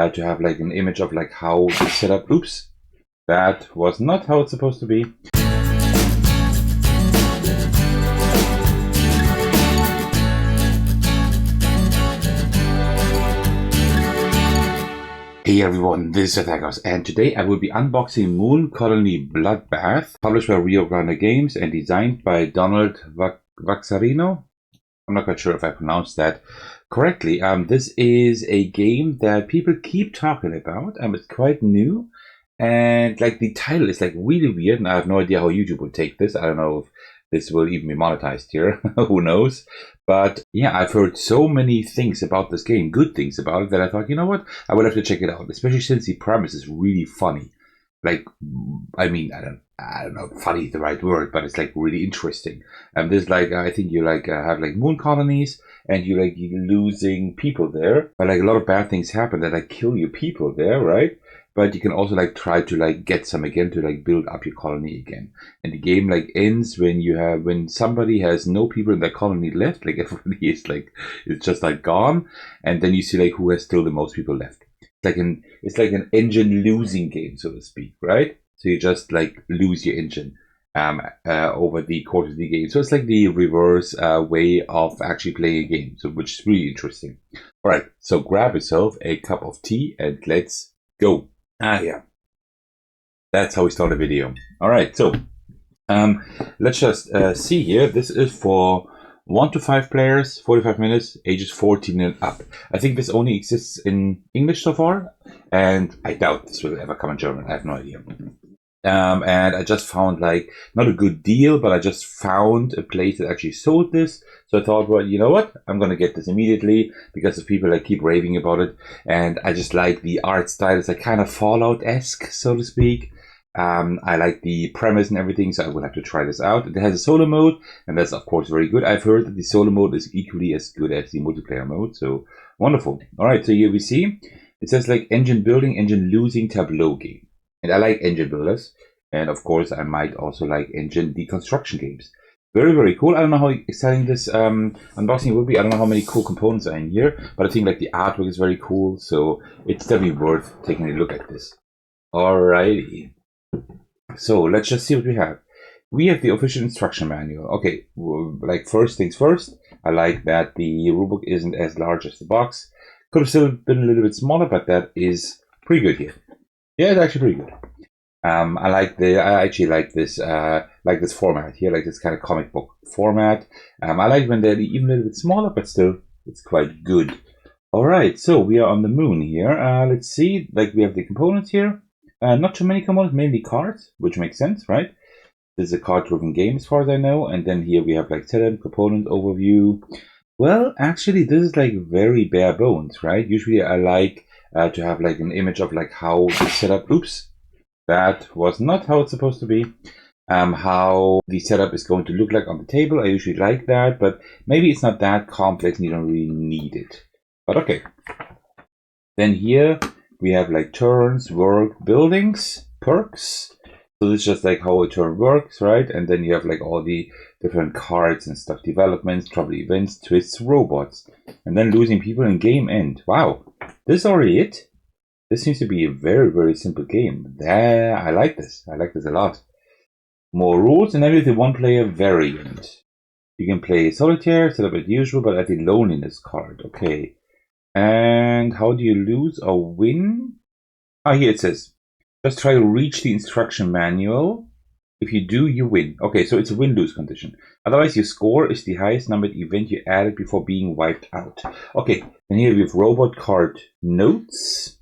to have like an image of like how the setup. Oops, that was not how it's supposed to be. Hey everyone, this is Attackers, and today I will be unboxing Moon Colony Bloodbath, published by Rio Grande Games and designed by Donald Vaxarino. I'm not quite sure if I pronounced that correctly. This is a game that people keep talking about. It's quite new, and like the title is like really weird, and I have no idea how YouTube will take this. I don't know if this will even be monetized here. Who knows? But yeah, I've heard so many things about this game, good things about it, that I thought, you know what, I will have to check it out, especially since the premise is really funny. Like, I mean, I don't know if funny is the right word, but it's like really interesting. And there's like, I think you like have like moon colonies, and you're losing people there. But like a lot of bad things happen that like kill your people there, right? But you can also like try to like get some again to like build up your colony again. And the game like ends when somebody has no people in their colony left, like everybody is like, it's just like gone, and then you see like who has still the most people left. It's like an engine losing game, so to speak, right? So you just like lose your engine over the course of the game. So it's like the reverse way of actually playing a game, so which is really interesting. All right, so grab yourself a cup of tea and let's go. Yeah, that's how we start a video. All right, so let's just see here. This is for 1 to 5 players, 45 minutes, ages 14 and up. I think this only exists in English so far, and I doubt this will ever come in German. I have no idea. And I just found like not a good deal, but I just found a place that actually sold this. So I thought, well, you know what? I'm gonna get this immediately because of people that keep raving about it, and I just like the art style. It's like kind of Fallout-esque, so to speak. I like the premise and everything, so I will have to try this out. It has a solo mode, and that's of course very good. I've heard that the solo mode is equally as good as the multiplayer mode, so wonderful. All right, so here we see it says like engine building, engine losing tableau game. And I like engine builders, and of course I might also like engine deconstruction games. Very, very cool. I don't know how exciting this unboxing will be. I don't know how many cool components are in here, but I think like the artwork is very cool, so it's definitely worth taking a look at this. Alrighty. So let's just see what we have. We have the official instruction manual. Okay, well, like first things first, I like that the rulebook isn't as large as the box. Could have still been a little bit smaller, but that is pretty good here. Yeah, it's actually pretty good. I actually like this format here, like this kind of comic book format. I like when they're even a little bit smaller, but still it's quite good. All right, so we are on the moon here. Let's see, like we have the components here. Not too many components, mainly cards, which makes sense, right? This is a card-driven game as far as I know. And then here we have like setup, component overview. Well, actually, this is like very bare bones, right? Usually I like to have like an image of like how the setup. Oops, that was not how it's supposed to be. How the setup is going to look like on the table. I usually like that, but maybe it's not that complex and you don't really need it. But okay. Then here we have like turns, work, buildings, perks. So this is just like how a turn works, right? And then you have like all the different cards and stuff, developments, trouble events, twists, robots. And then losing people in game end. Wow, this is already it? This seems to be a very, very simple game. There, I like this. I like this a lot. More rules, and then with the one-player variant. You can play solitaire, set up as usual, but at the loneliness card. Okay. And how do you lose or win? Here it says, just try to reach the instruction manual. If you do, you win. Okay, so it's a win-lose condition. Otherwise, your score is the highest numbered event you added before being wiped out. Okay, and here we have robot card notes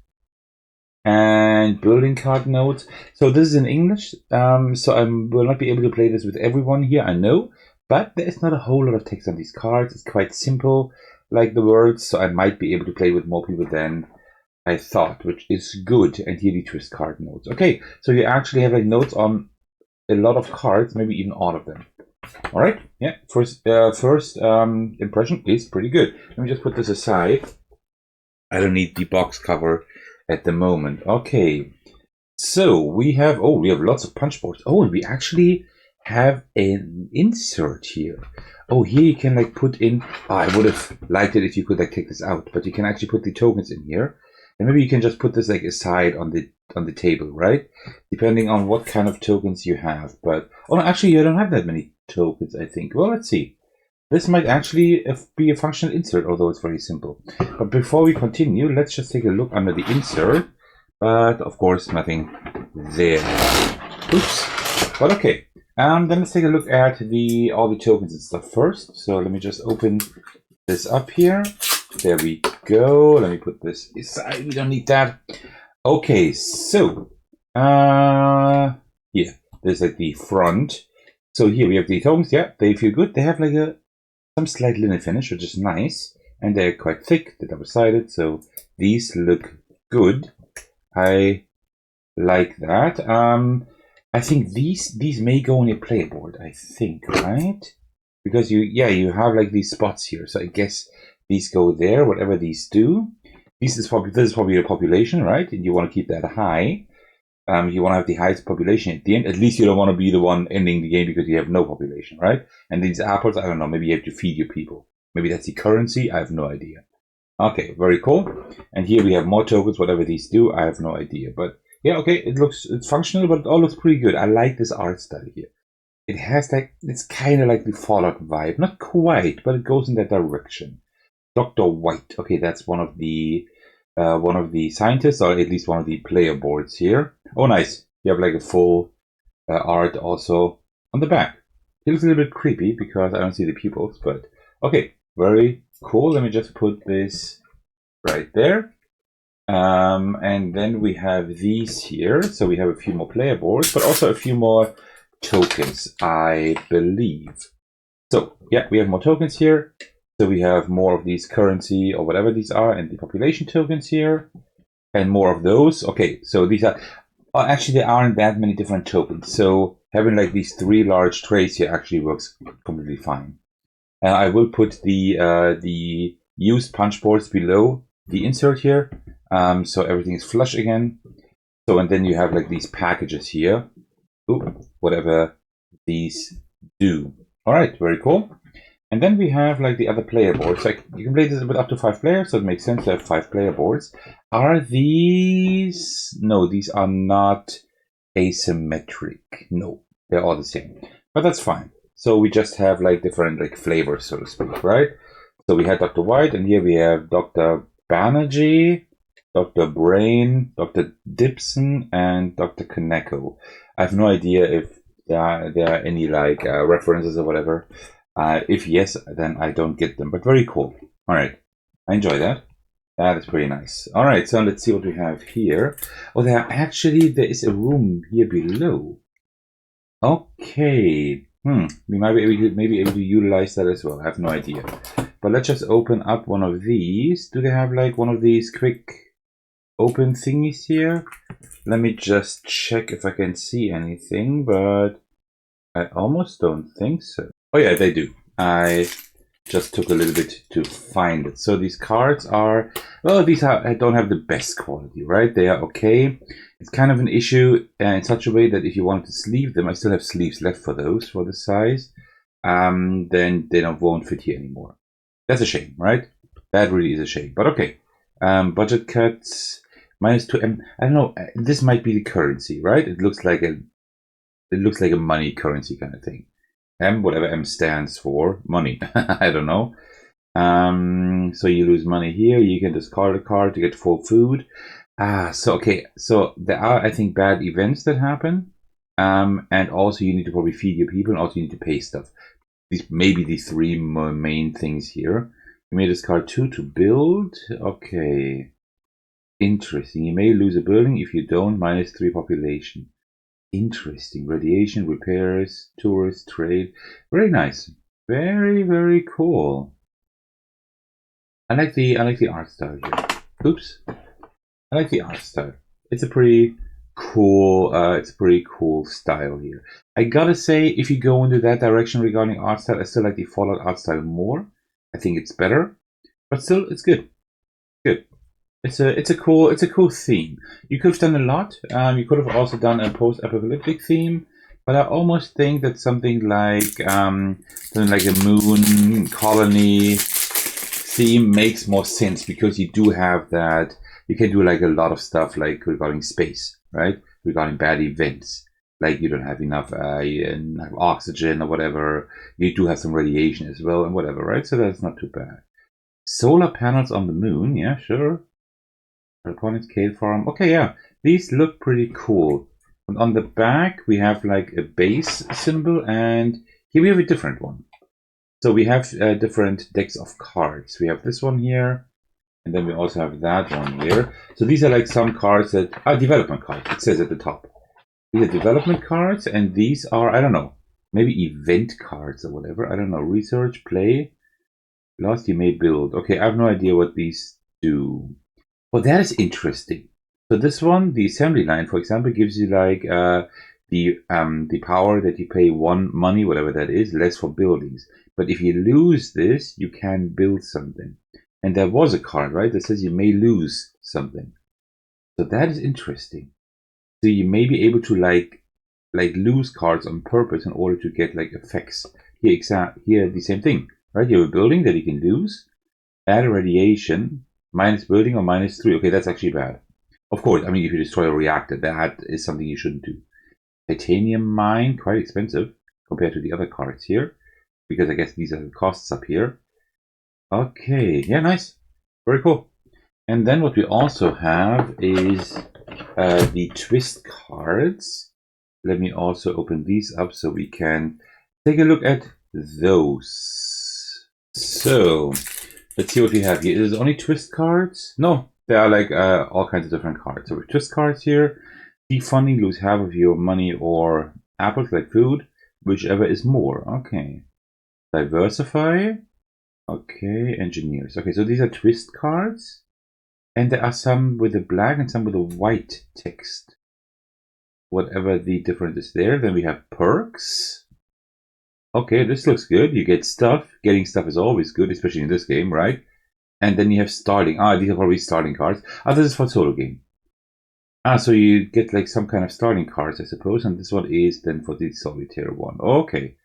and building card notes. So this is in English, so I will not be able to play this with everyone here, I know. But there's not a whole lot of text on these cards. It's quite simple, like the words, so I might be able to play with more people than I thought, which is good. And here the twist card notes. Okay, so you actually have like notes on a lot of cards, maybe even all of them. All right, yeah, first impression is pretty good. Let me just put this aside. I don't need the box cover at the moment. Okay, so we have lots of punch boards. Oh, and we actually have an insert here. Oh, here you can like put in, I would have liked it if you could like take this out, but you can actually put the tokens in here. And maybe you can just put this like aside on the table, right? Depending on what kind of tokens you have. But oh no, actually you don't have that many tokens, I think. Well, let's see. This might actually be a functional insert, although it's very simple. But before we continue, let's just take a look under the insert. But of course, nothing there. Oops. But okay. Then let's take a look at all the tokens and stuff first. So let me just open this up here. There we go. Let me put this aside. We don't need that. Okay, so yeah, there's like the front. So here we have the tokens. Yeah, they feel good. They have like some slight linen finish, which is nice, and they're quite thick. They're double-sided, so these look good. I like that. I think these may go on your player board. I think, right? Because you have like these spots here. So I guess these go there. Whatever these do, this is probably your population, right? And you want to keep that high. You want to have the highest population at the end. At least you don't want to be the one ending the game because you have no population, right? And these apples, I don't know. Maybe you have to feed your people. Maybe that's the currency. I have no idea. Okay, very cool. And here we have more tokens. Whatever these do, I have no idea. But yeah, okay, it's functional, but it all looks pretty good. I like this art style here. It has like, it's kind of like the Fallout vibe. Not quite, but it goes in that direction. Dr. White. Okay, that's one of the scientists, or at least one of the player boards here. Oh, nice. You have like a full art also on the back. It looks a little bit creepy because I don't see the pupils, but okay, very cool. Let me just put this right there. And then we have these here. So we have a few more player boards, but also a few more tokens, I believe. So yeah, we have more tokens here. So we have more of these currency or whatever these are, and the population tokens here, and more of those. Okay, so these are actually there aren't that many different tokens. So having like these 3 large trays here actually works completely fine. I will put the used punch boards below the insert here, so everything is flush again. So and then you have like these packages here. Ooh, whatever these do. All right, very cool. And then we have like the other player boards. Like you can play this with up to 5 players, so it makes sense to have 5 player boards. Are these? No, these are not asymmetric. No, they're all the same. But that's fine. So we just have like different like flavors, so to speak, right? So we had Dr. White, and here we have Dr. Banerjee, Dr. Brain, Dr. Dibson, and Dr. Kaneko. I have no idea if there are any like references or whatever. If yes, then I don't get them, but very cool. All right, I enjoy that. That is pretty nice. All right, so let's see what we have here. Oh, there is a room here below. Okay, we might be able to utilize that as well. I have no idea. But let's just open up one of these. Do they have like one of these quick open thingies here? Let me just check if I can see anything, but I almost don't think so. Oh yeah, they do. I just took a little bit to find it. So these cards are, well, I don't have the best quality, right? They are okay. It's kind of an issue in such a way that if you wanted to sleeve them, I still have sleeves left for those, for the size, then they won't fit here anymore. That's a shame, right? That really is a shame, but okay. Budget cuts, -2M. I don't know, this might be the currency, right? It looks like a money currency kind of thing. M, whatever M stands for, money. I don't know. So you lose money here. You can discard a card to get full food. So okay. So there are, I think, bad events that happen. And also you need to probably feed your people, and also you need to pay stuff. These maybe the 3 main things here. You may discard 2 to build. Okay. Interesting. You may lose a building. If you don't, -3 population. Interesting. Radiation, repairs, tourists, trade. Very nice. Very, very cool. I like the art style here. Oops. I like the art style. It's a pretty cool style here. I gotta say, if you go into that direction regarding art style, I still like the Fallout art style more. I think it's better. But still, it's good. Good. It's a cool theme. You could have done a lot. You could have also done a post-apocalyptic theme, but I almost think that something like a Moon Colony theme makes more sense because you do have that you can do like a lot of stuff like regarding space, right? Regarding bad events, like you don't have enough oxygen or whatever. You do have some radiation as well and whatever, right? So that's not too bad. Solar panels on the moon, yeah, sure. Hydroponics, kale farm. Okay, yeah, these look pretty cool. And on the back, we have like a base symbol, and here we have a different one. So we have different decks of cards. We have this one here, and then we also have that one here. So these are like some cards that are development cards. It says at the top. These are development cards, and these are, I don't know, maybe event cards or whatever. I don't know. Research, play, last you may build. Okay, I have no idea what these do. Well, that is interesting. So this one, the assembly line, for example, gives you like the power that you pay 1 money, whatever that is, less for buildings. But if you lose this, you can build something. And there was a card, right, that says you may lose something. So that is interesting. So you may be able to like lose cards on purpose in order to get like effects. Here the same thing, right? You have a building that you can lose, add a radiation, minus building or -3. Okay, that's actually bad. Of course, I mean, if you destroy a reactor, that is something you shouldn't do. Titanium mine, quite expensive compared to the other cards here, because I guess these are the costs up here. Okay, yeah, nice. Very cool. And then what we also have is the twist cards. Let me also open these up so we can take a look at those. So, let's see what we have here. Is it only twist cards? No, there are like all kinds of different cards. So with twist cards here, defunding, lose half of your money or apples like food, whichever is more. Okay. Diversify. Okay, engineers. Okay, so these are twist cards. And there are some with a black and some with a white text. Whatever the difference is there. Then we have perks. Okay, this looks good. You get stuff. Getting stuff is always good, especially in this game, right? And then you have starting. These are probably starting cards. This is for solo game. So you get like some kind of starting cards, I suppose. And this one is then for the solitaire one. Okay.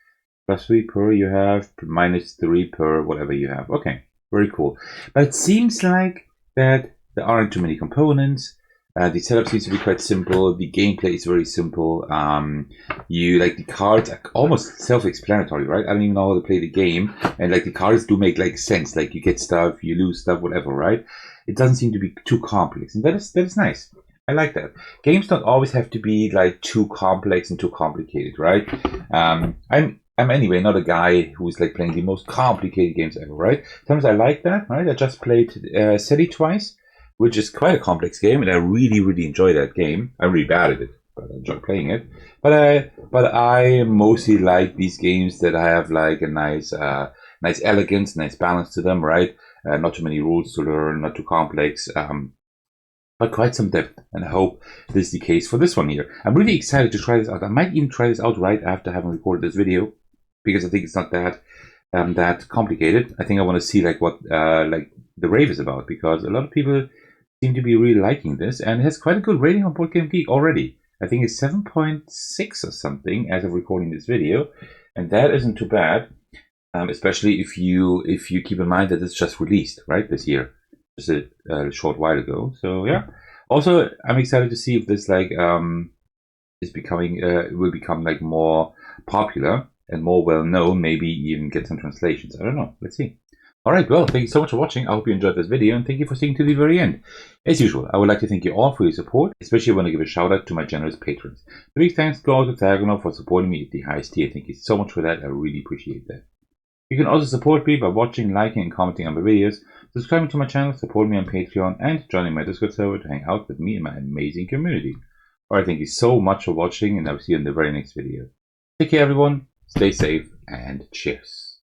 +3 per you have, -3 per whatever you have. Okay, very cool. But it seems like that there aren't too many components. The setup seems to be quite simple. The gameplay is very simple. You like the cards are almost self-explanatory, right? I don't even know how to play the game, and like the cards do make like sense. Like you get stuff, you lose stuff, whatever, right? It doesn't seem to be too complex, and that is nice. I like that. Games don't always have to be like too complex and too complicated, right? I'm anyway not a guy who's like playing the most complicated games ever, right? Sometimes I like that, right? I just played City twice, which is quite a complex game, and I really, really enjoy that game. I'm really bad at it, but I enjoy playing it. But I mostly like these games that have like a nice elegance, nice balance to them, right? Not too many rules to learn, not too complex. But quite some depth, and I hope this is the case for this one here. I'm really excited to try this out. I might even try this out right after having recorded this video, because I think it's not that complicated. I think I want to see like what like the rave is about, because a lot of people seem to be really liking this, and it has quite a good rating on BoardGameGeek already. I think it's 7.6 or something as of recording this video, and that isn't too bad, especially if you keep in mind that it's just released right this year. Just a short while ago. So yeah. Also, I'm excited to see if this like is becoming will become like more popular and more well known. Maybe even get some translations. I don't know. Let's see. All right. Well, thank you so much for watching. I hope you enjoyed this video, and thank you for staying to the very end. As usual, I would like to thank you all for your support, especially when I give a shout out to my generous patrons. The big thanks go to Thagono for supporting me at the highest tier. Thank you so much for that. I really appreciate that. You can also support me by watching, liking, and commenting on my videos, subscribing to my channel, support me on Patreon, and joining my Discord server to hang out with me and my amazing community. Alright, thank you so much for watching, and I'll see you in the very next video. Take care everyone, stay safe, and cheers.